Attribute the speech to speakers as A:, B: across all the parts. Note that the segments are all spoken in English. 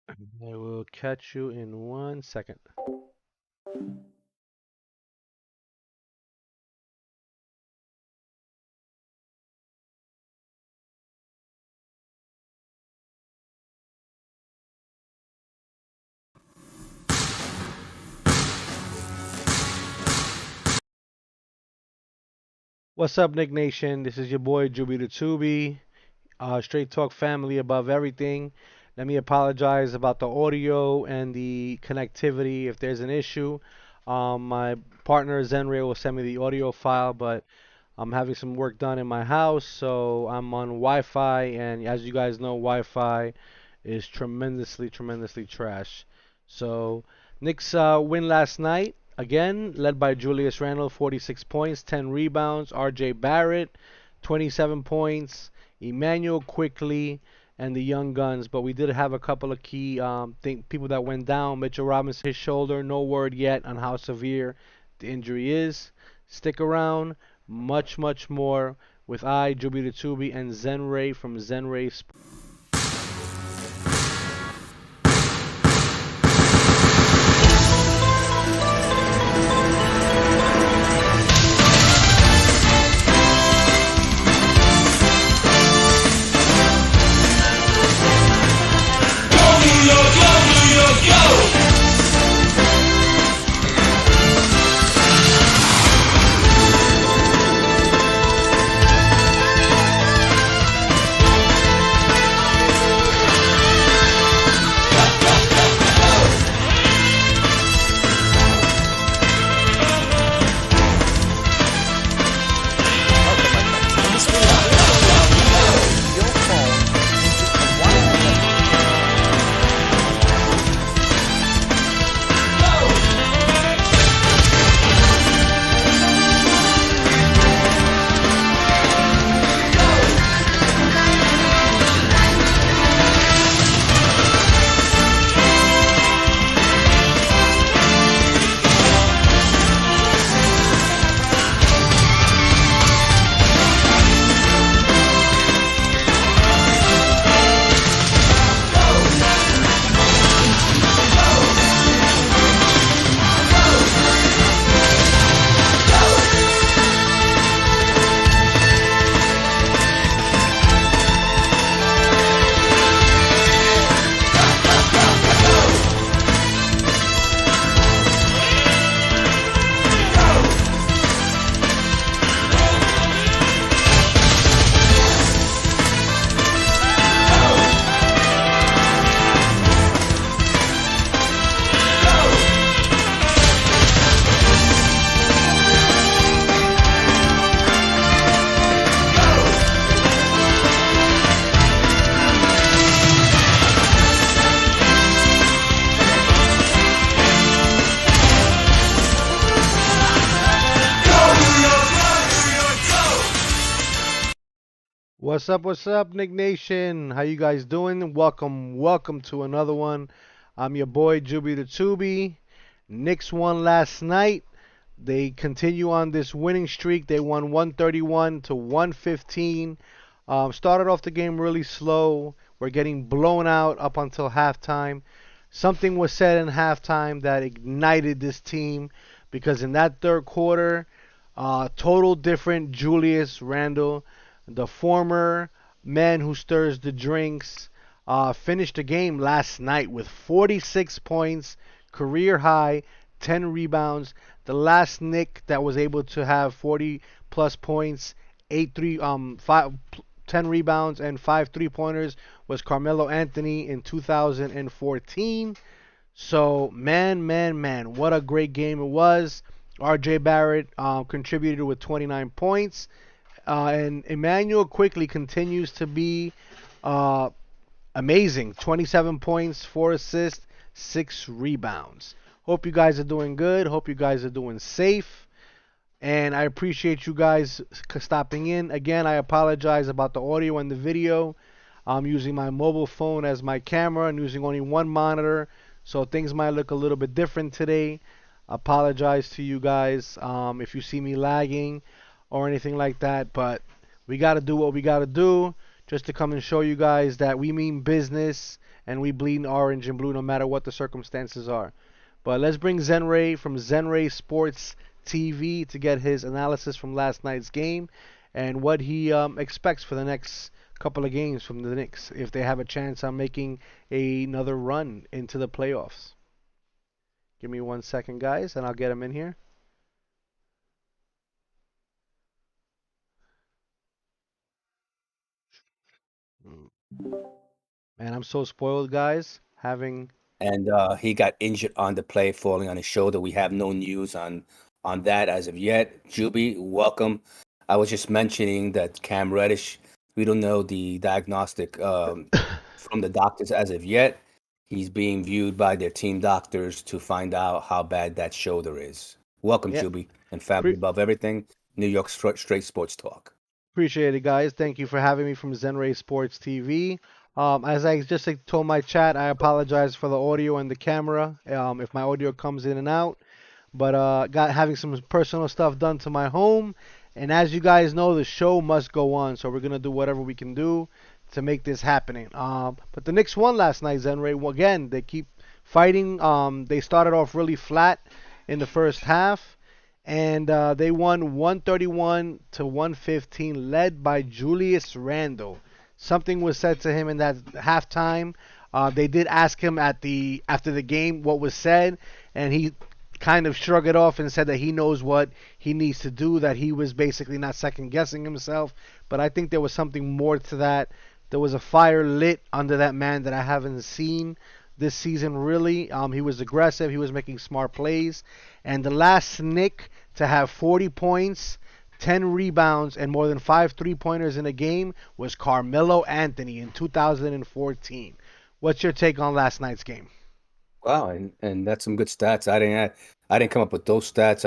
A: I will catch you in 1 second. What's up, Nick Nation? This is your boy Juby the Tubi. Straight Talk family above everything. Let me apologize about the audio and the connectivity if there's an issue. My partner Zenray will send me the audio file, but I'm having some work done in my house, so I'm on Wi-Fi, and as you guys know, Wi-Fi is tremendously trash. So Knicks win last night again, led by Julius Randle, 46 points, 10 rebounds. R.J. Barrett, 27 points. Emmanuel Quickley and the Young Guns, but we did have a couple of key people that went down. Mitchell Robinson, his shoulder, no word yet on how severe the injury is. Stick around, much more with I, Juby the Tubi, and Zenray from Zenray Sports. What's up, Nick Nation? How you guys doing? Welcome to another one. I'm your boy Juby the Tubi. Knicks won last night. They continue on this winning streak. They won 131 to 115. Started off the game really slow. We're getting blown out up until halftime. Something was said in halftime that ignited this team because in that third quarter, total different Julius Randle, the former man who stirs the drinks, finished the game last night with 46 points, career high, 10 rebounds. The last Nick that was able to have 40 plus points, 10 rebounds and 5 three-pointers was Carmelo Anthony in 2014. So, man, what a great game it was. R.J. Barrett contributed with 29 points. And Emmanuel Quickley continues to be uh, amazing. 27 points, 4 assists, 6 rebounds. Hope you guys are doing good. Hope you guys are doing safe. And I appreciate you guys stopping in. Again, I apologize about the audio and the video. I'm using my mobile phone as my camera and using only one monitor. So things might look a little bit different today. Apologize to you guys if you see me lagging or anything like that. But we got to do what we got to do. just to come and show you guys that we mean business and we bleed orange and blue no matter what the circumstances are. But let's bring Zenray from Zenray Sports TV to get his analysis from last night's game and what he expects for the next couple of games from the Knicks if they have a chance on making another run into the playoffs. Give me 1 second, guys, and I'll get him in here. Man, I'm so spoiled, guys, having.
B: And he got injured on the play, falling on his shoulder. We have no news on that as of yet. Juby, welcome. I was just mentioning that Cam Reddish, we don't know the diagnostic from the doctors as of yet. He's being viewed by their team doctors to find out how bad that shoulder is. Welcome,
A: Yeah,
B: Juby, and family
A: pre-
B: above everything. New York Straight Sports Talk.
A: appreciate it, guys. Thank you for having me from Zenray Sports TV. As I just told my chat, I apologize for the audio and the camera. If my audio comes in and out, but got having some personal stuff done to my home, and as you guys know, the show must go on. So we're gonna do whatever we can do to make this happening. But the Knicks won last night, Zenray. Well, again, they keep fighting. They started off really flat in the first half, and they won 131 to 115, led by Julius Randle. Something was said to him in that halftime. They did ask him after the game what was said, and he kind of shrugged it off and said that he knows what he needs to do, that he was basically not second guessing himself. But I think there was something more to that. There was a fire lit under that man that I haven't seen this season really. He was aggressive, he was making smart plays. And the last Nick to have 40 points, 10 rebounds, and more than 5 3-pointers in a game was Carmelo Anthony in 2014. What's your take on last night's game?
B: Wow, and that's some good stats. I didn't come up with those stats.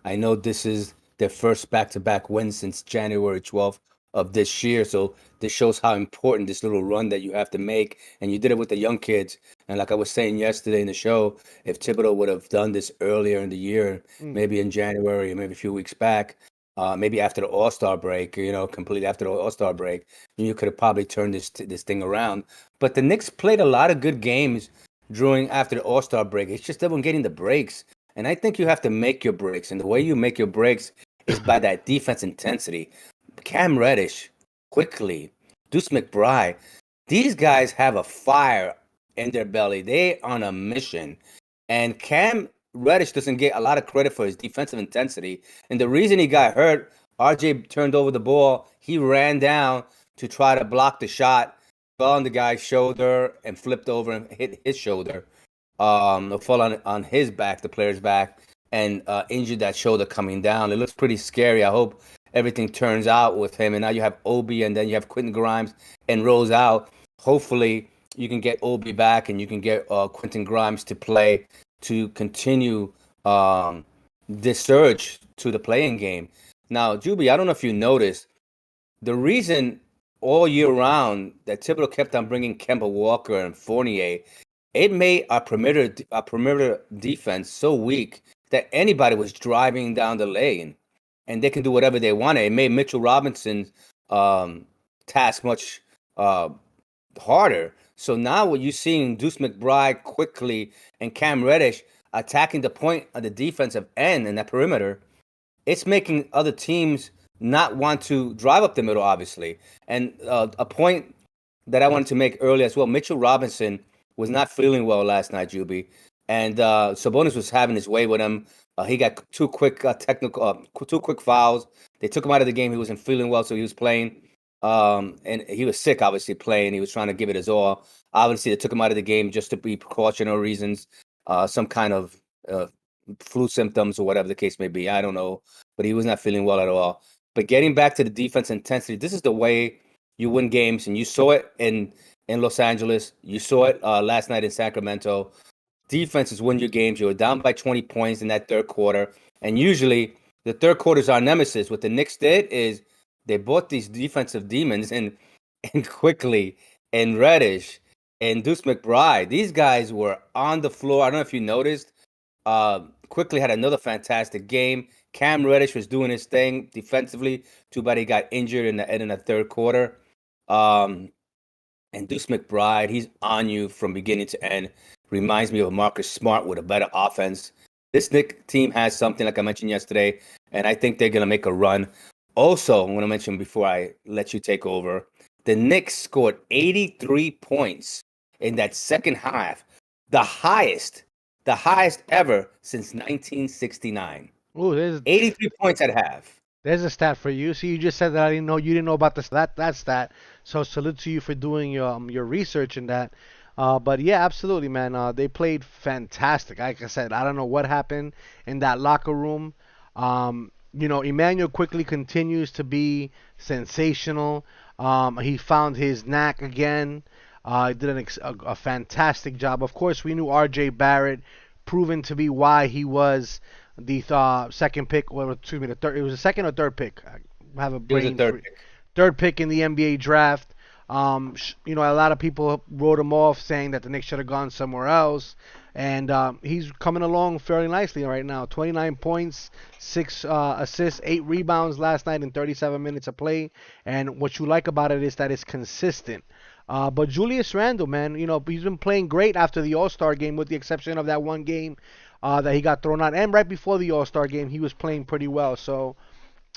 B: I know this is their first back-to-back win since January 12th of this year. So this shows how important this little run that you have to make. And you did it with the young kids. And like I was saying yesterday in the show, if Thibodeau would have done this earlier in the year,
A: Mm.
B: maybe in January or maybe a few weeks back, maybe after the All-Star break, completely after the All-Star break, you could have probably turned this thing around. But the Knicks played a lot of good games during after the All-Star break. It's just everyone getting the breaks. And I think you have to make your breaks. And the way you make your breaks is by that defense intensity. Cam Reddish, Quickley, Deuce McBride, these guys have a fire in their belly. They on a mission. And Cam Reddish doesn't get a lot of credit for his defensive intensity. And the reason he got hurt, RJ turned over the ball. He ran down to try to block the shot, fell on the guy's shoulder and flipped over and hit his shoulder. Fell on his back, the player's back, and injured that shoulder coming down. It looks pretty scary. I hope everything turns out with him. And now you have Obi, and then you have Quentin Grimes and Rose out. Hopefully, you can get Obi back, and you can get Quentin Grimes to play to continue this surge to the playing game. Now, Juby, I don't know if you noticed the reason all year round that Thibodeau kept on bringing Kemba Walker and Fournier, it made our perimeter defense so weak that anybody was driving down the lane, and they can do whatever they wanted. It made Mitchell Robinson's task much harder. So now what you're seeing Deuce McBride Quickley and Cam Reddish attacking the point of the defensive end and that perimeter, it's making other teams not want to drive up the middle, obviously. And a point that I wanted to make earlier as well, Mitchell Robinson was not feeling well last night, Juby. And Sabonis was having his way with him. He got two quick two quick fouls. They took him out of the game. He wasn't feeling well, so he was playing. And he was sick, obviously, playing. He was trying to give it his all. Obviously, they took him out of the game just to be precautionary reasons, some kind of flu symptoms or whatever the case may be. I don't know, but he was not feeling well at all. But getting back to the defense intensity, this is the way you win games, and you saw it in Los Angeles. You saw it last night in Sacramento. Defenses win your games. You were down by 20 points in that third quarter, and usually the third quarter is our nemesis. What the Knicks did is they bought these defensive demons and Quickley and Reddish and Deuce McBride. These guys were on the floor. I don't know if you noticed. Quickley had another fantastic game. Cam Reddish was doing his thing defensively. Too bad he got injured in the third quarter. Um, and Deuce McBride, he's on you from beginning to end. Reminds me of Marcus Smart with a better offense. This Knicks team has something, like I mentioned yesterday, and I think they're going to make a run. Also, I want to mention before I let you take over, the Knicks scored 83 points in that second half, the highest, the highest ever since 1969.
A: Oh, there's
B: 83 points at half.
A: There's a stat for you. See, you just said that I didn't know you didn't know about that stat. So salute to you for doing your research in that. But yeah, absolutely, man. They played fantastic. Like I said, I don't know what happened in that locker room. Emmanuel quickly continues to be sensational. He found his knack again. He did a fantastic job. Of course, we knew R.J. Barrett, proven to be why he was the second pick, or excuse me, the third. It was the second or third pick. I have a
B: It was a
A: brain
B: third
A: free.
B: pick.
A: Third pick in the NBA draft. A lot of people wrote him off, saying that the Knicks should have gone somewhere else, and he's coming along fairly nicely right now. 29 points, 6 assists, 8 rebounds last night in 37 minutes of play. And what you like about it is that it's consistent. But Julius Randle, man, he's been playing great after the All-Star game, with the exception of that one game that he got thrown out. And right before the All-Star game, he was playing pretty well. So,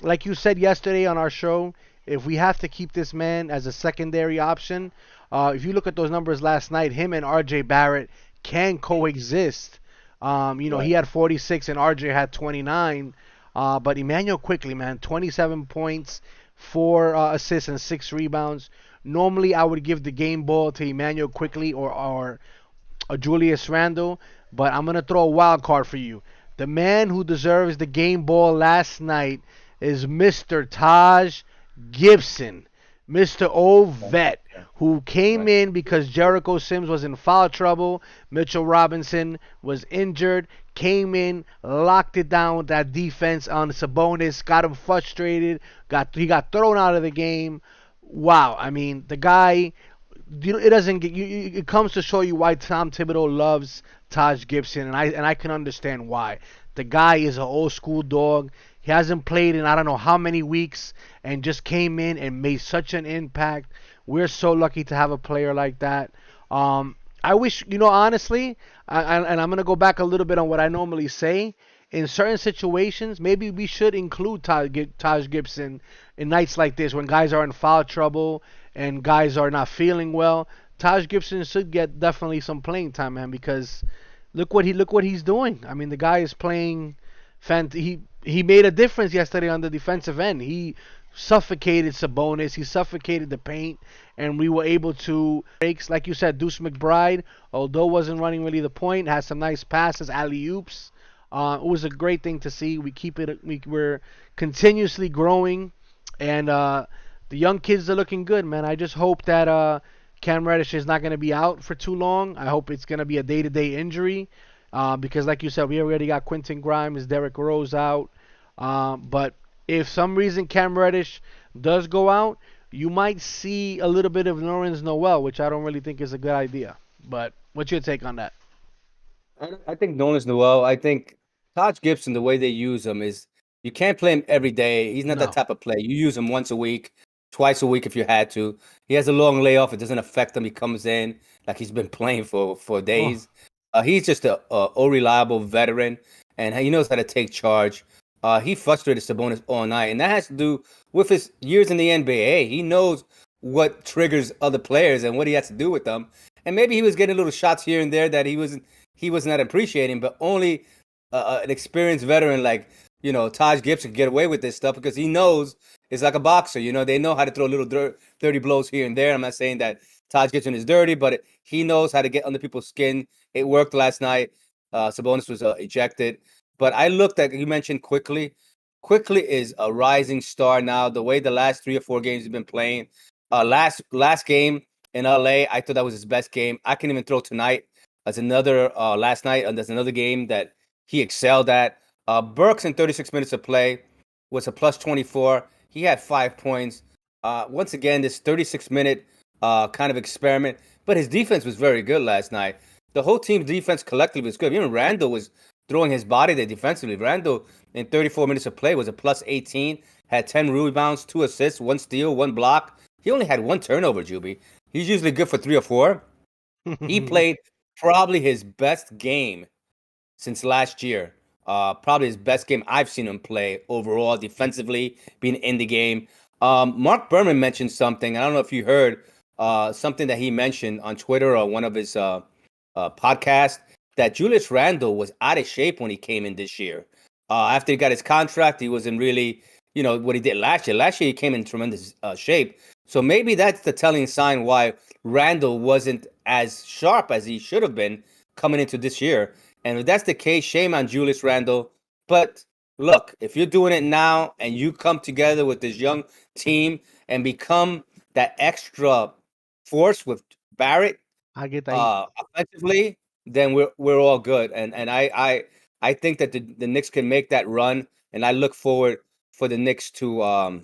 A: like you said yesterday on our show, if we have to keep this man as a secondary option, if you look at those numbers last night, him and R.J. Barrett can coexist. He
B: Right.
A: had 46 and R.J. had 29. But Emmanuel Quickly, man, 27 points, 4 assists, and 6 rebounds. Normally, I would give the game ball to Emmanuel Quickly or Julius Randle, but I'm gonna throw a wild card for you. The man who deserves the game ball last night is Mr. Taj Gibson, Mr. Old Vet, who came
B: Right.
A: in because Jericho Sims was in foul trouble. Mitchell Robinson was injured. Came in, locked it down with that defense on Sabonis, got him frustrated. He got thrown out of the game. Wow, I mean the guy, it doesn't get you. It comes to show you why Tom Thibodeau loves Taj Gibson, and I can understand why. The guy is an old school dog. He hasn't played in I don't know how many weeks, and just came in and made such an impact. We're so lucky to have a player like that. I wish, honestly, and I'm gonna go back a little bit on what I normally say. In certain situations, maybe we should include Taj Gibson in nights like this when guys are in foul trouble and guys are not feeling well. Taj Gibson should get definitely some playing time, man, because look what he's doing. I mean, the guy is playing. He made a difference yesterday on the defensive end. He suffocated Sabonis. He suffocated the paint, and we were able to breaks. Like you said, Deuce McBride, although wasn't running really the point, has some nice passes, alley oops. It was a great thing to see. We keep it. We're continuously growing, and the young kids are looking good, man. I just hope that Cam Reddish is not going to be out for too long. I hope it's going to be a day-to-day injury, because, like you said, we already got Quentin Grimes, Derrick Rose out. But if some reason Cam Reddish does go out, you might see a little bit of Lawrence Noel, which I don't really think is a good idea. But what's your take on that?
B: I think Nolan's Noel. I think Taj Gibson, the way they use him is you can't play him every day. He's not that
A: No.
B: type of player. You use him once a week, twice a week if you had to. He has a long layoff. It doesn't affect him. He comes in like he's been playing for
A: Oh,
B: days. He's just a reliable veteran, and he knows how to take charge. He frustrated Sabonis all night, and that has to do with his years in the NBA. He knows what triggers other players and what he has to do with them. And maybe he was getting little shots here and there that he was not appreciating, but only an experienced veteran like Taj Gibson can get away with this stuff because he knows it's like a boxer. They know how to throw little dirty blows here and there. I'm not saying that Taj Gibson is dirty, but he knows how to get under people's skin. It worked last night. Sabonis was ejected, but I looked at you mentioned Quickly. Quickly is a rising star now. The way the last 3 or 4 games he's been playing, last game in LA, I thought that was his best game. I can even throw tonight as another last night, and there's another game that he excelled at. Burks in 36 minutes of play was a plus 24. He had 5 points. Once again, this 36-minute kind of experiment, but his defense was very good last night. The whole team's defense collectively was good. Even Randall was throwing his body there defensively. Randall in 34 minutes of play was a plus 18, had 10 rebounds, 2 assists, 1 steal, 1 block. He only had one turnover, Juby. He's usually good for 3 or 4. He played probably his best game since last year. Probably his best game I've seen him play overall, defensively, being in the game. Mark Berman mentioned something. I don't know if you heard something that he mentioned on Twitter or one of his podcasts, that Julius Randle was out of shape when he came in this year. After he got his contract, he wasn't really, what he did last year. Last year, he came in tremendous shape. So maybe that's the telling sign why Randle wasn't as sharp as he should have been coming into this year. And if that's the case, shame on Julius Randle. But look, if you're doing it now and you come together with this young team and become that extra force with Barrett
A: Agüita.
B: offensively, then we're all good. And I think that the Knicks can make that run, and I look forward for the Knicks to